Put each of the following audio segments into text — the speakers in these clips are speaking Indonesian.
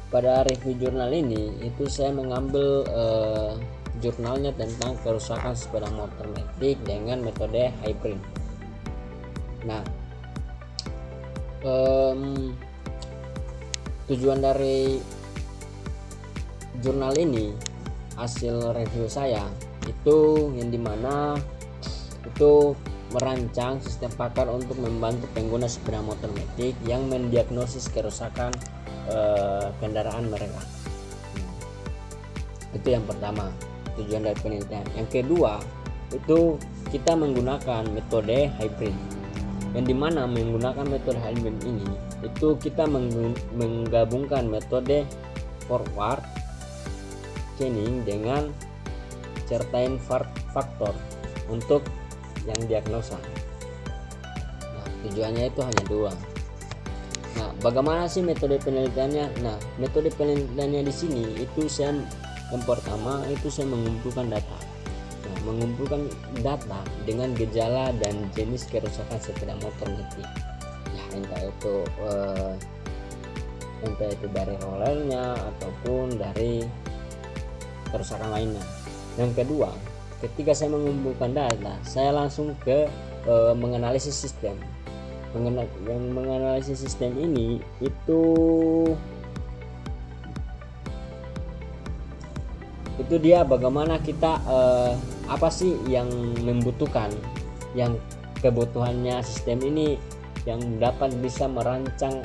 pada review jurnal ini itu saya mengambil jurnalnya tentang kerusakan sepeda motor metik dengan metode hybrid. Nah, tujuan dari jurnal ini, hasil review saya itu yang dimana itu merancang sistem pakar untuk membantu pengguna sepeda motor metik yang mendiagnosis kerusakan kendaraan mereka. Itu yang pertama, tujuan dari penelitian. Yang kedua, itu kita menggunakan metode hybrid, yang dimana menggunakan metode hybrid ini itu kita menggabungkan metode forward scanning dengan certain faktor untuk yang diagnosa. Nah, tujuannya itu hanya dua. Nah, bagaimana sih metode penelitiannya? Nah, metode penelitiannya di sini itu yang pertama itu saya mengumpulkan data. Nah, mengumpulkan data dengan gejala dan jenis kerusakan sepeda motor metik. Ya, entah itu dari rollernya ataupun dari kerusakan lainnya. Yang kedua, ketika saya mengumpulkan data, saya langsung ke menganalisis sistem. Menganalisis sistem ini itu dia bagaimana kita apa sih yang membutuhkan, yang kebutuhannya sistem ini yang dapat bisa merancang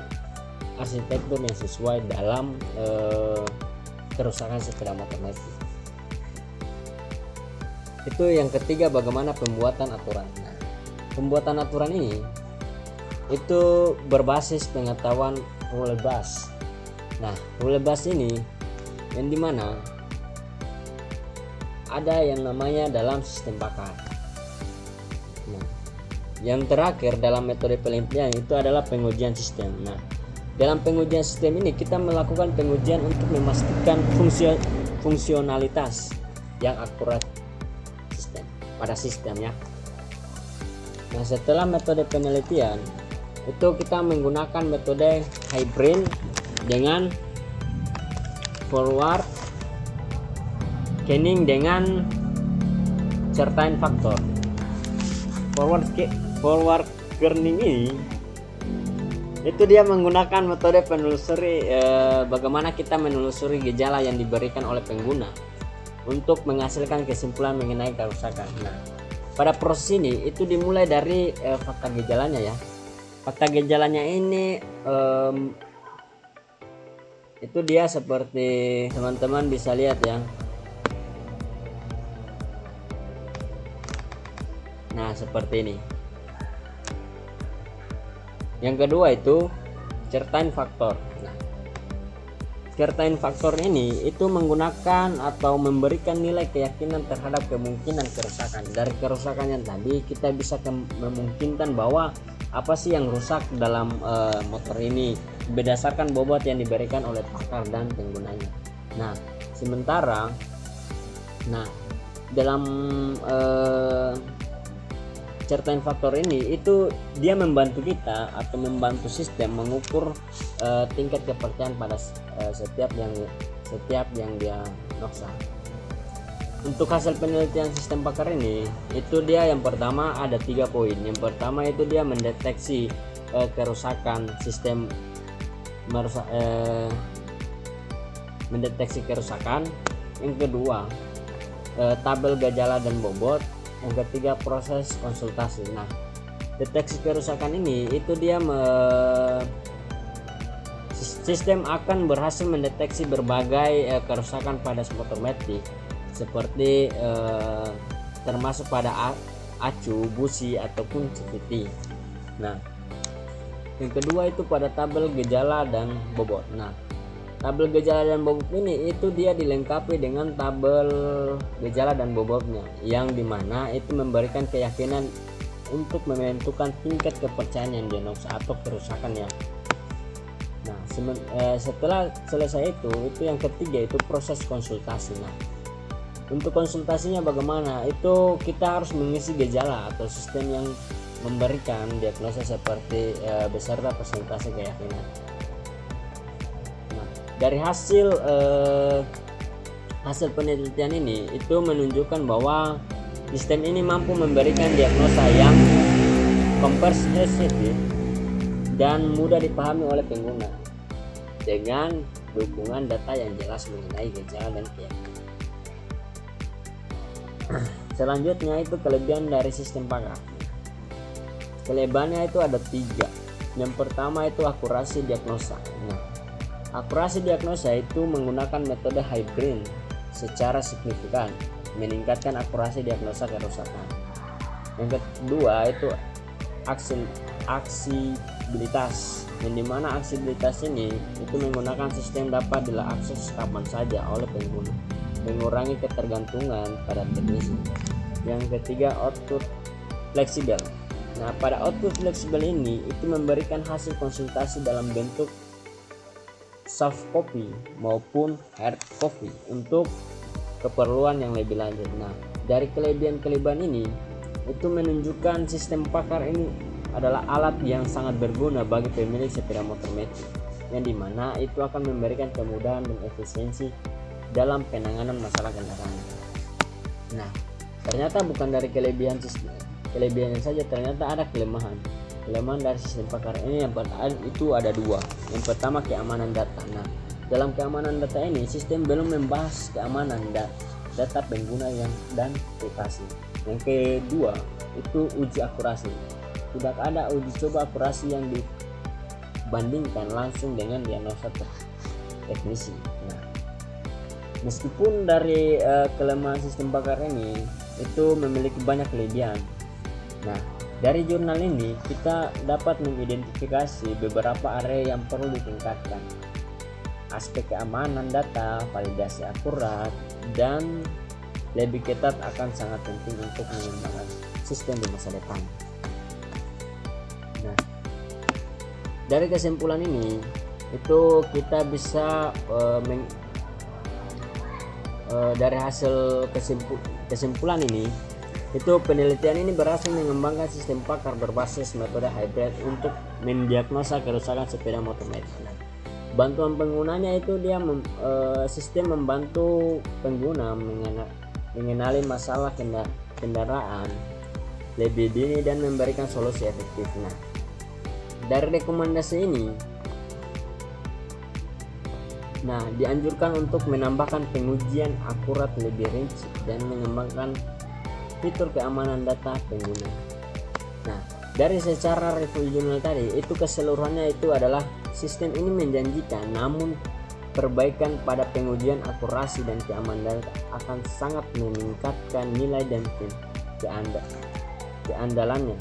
arsitektur yang sesuai dalam kerusakan sepeda motor metik. Itu yang ketiga, bagaimana pembuatan aturan. Nah, pembuatan aturan ini itu berbasis pengetahuan rule base. Nah, rule base ini yang dimana ada yang namanya dalam sistem pakar. Nah, yang terakhir dalam metode penelitian itu adalah pengujian sistem. Nah, dalam pengujian sistem ini kita melakukan pengujian untuk memastikan fungsionalitas yang akurat pada sistemnya. Nah, setelah metode penelitian itu kita menggunakan metode hybrid dengan forward scanning dengan certain faktor. Forward scanning ini itu dia menggunakan metode penelusuri, bagaimana kita menelusuri gejala yang diberikan oleh pengguna untuk menghasilkan kesimpulan mengenai kerusakan. Nah, pada proses ini itu dimulai dari fakta gejalanya ya. Fakta gejalanya ini itu dia seperti teman-teman bisa lihat ya. Nah, seperti ini. Yang kedua itu certain faktor. Nah, certain faktor ini itu menggunakan atau memberikan nilai keyakinan terhadap kemungkinan kerusakan. Dari kerusakan yang tadi kita bisa memungkinkan bahwa apa sih yang rusak dalam motor ini berdasarkan bobot yang diberikan oleh pakar dan penggunanya. Nah, sementara dalam certain faktor ini itu dia membantu kita atau membantu sistem mengukur tingkat kepercayaan pada setiap yang dia noksa. Untuk hasil penelitian sistem pakar ini itu dia yang pertama ada 3 poin. Yang pertama itu dia mendeteksi kerusakan sistem mendeteksi kerusakan. Yang kedua tabel gejala dan bobot. Yang ketiga proses konsultasi. Nah, deteksi kerusakan ini itu dia sistem akan berhasil mendeteksi berbagai kerusakan pada motor metik seperti termasuk pada acu, busi ataupun CVT. Nah, yang kedua itu pada tabel gejala dan bobot. Nah, tabel gejala dan bobot ini itu dia dilengkapi dengan tabel gejala dan bobotnya, yang dimana itu memberikan keyakinan untuk menentukan tingkat kepercayaan yang diagnosa atau kerusakan ya. Nah, setelah selesai itu yang ketiga itu proses konsultasi. Nah, untuk konsultasinya bagaimana? Itu kita harus mengisi gejala atau sistem yang memberikan diagnosa seperti beserta persentase keyakinan. Nah, dari hasil penelitian ini itu menunjukkan bahwa sistem ini mampu memberikan diagnosa yang komprehensif dan mudah dipahami oleh pengguna dengan dukungan data yang jelas mengenai gejala dan keyakinan. Selanjutnya itu kelebihan dari sistem pakar. Kelebihannya itu ada 3. Yang pertama itu akurasi diagnosa. Nah, akurasi diagnosa itu menggunakan metode hybrid secara signifikan, meningkatkan akurasi diagnosa kerusakan. Yang kedua itu aksibilitas, yang dimana aksibilitas ini itu menggunakan sistem dapat diakses kapan saja oleh pengguna, mengurangi ketergantungan pada teknisi. Yang ketiga output fleksibel. Nah, pada output fleksibel ini itu memberikan hasil konsultasi dalam bentuk soft copy maupun hard copy untuk keperluan yang lebih lanjut. Nah, dari kelebihan ini itu menunjukkan sistem pakar ini adalah alat yang sangat berguna bagi pemilik sepeda motor metik, yang dimana itu akan memberikan kemudahan dan efisiensi dalam penanganan masalah kendaraan. Nah, ternyata bukan dari kelebihannya saja, ternyata ada kelemahan dari sistem pakar ini. Yang itu ada 2. Yang pertama keamanan data. Nah, dalam keamanan data ini sistem belum membahas keamanan data pengguna dan privasi. Yang kedua itu uji akurasi. Tidak ada uji coba akurasi yang dibandingkan langsung dengan diagnosa teknisi. Nah, meskipun dari kelemahan sistem pakar ini itu memiliki banyak kelebihan. Nah, dari jurnal ini kita dapat mengidentifikasi beberapa area yang perlu ditingkatkan. Aspek keamanan data, validasi akurat, dan lebih ketat akan sangat penting untuk mengembangkan sistem di masa depan. Nah, dari kesimpulan ini itu kita bisa dari hasil kesimpulan ini itu penelitian ini berhasil mengembangkan sistem pakar berbasis metode hybrid untuk mendiagnosa kerusakan sepeda motor metik. Bantuan penggunanya itu dia sistem membantu pengguna mengenali masalah kendaraan lebih dini dan memberikan solusi efektif. Nah, dari rekomendasi ini, dianjurkan untuk menambahkan pengujian akurat lebih rinci dan mengembangkan fitur keamanan data pengguna. Nah, dari secara review jurnal tadi itu keseluruhannya itu adalah sistem ini menjanjikan, namun perbaikan pada pengujian akurasi dan keamanan data akan sangat meningkatkan nilai dan keandalannya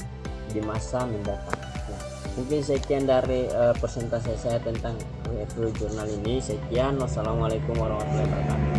di masa mendatang. Nah, mungkin sekian dari presentasi saya tentang review jurnal ini. Sekian, wassalamualaikum warahmatullahi wabarakatuh.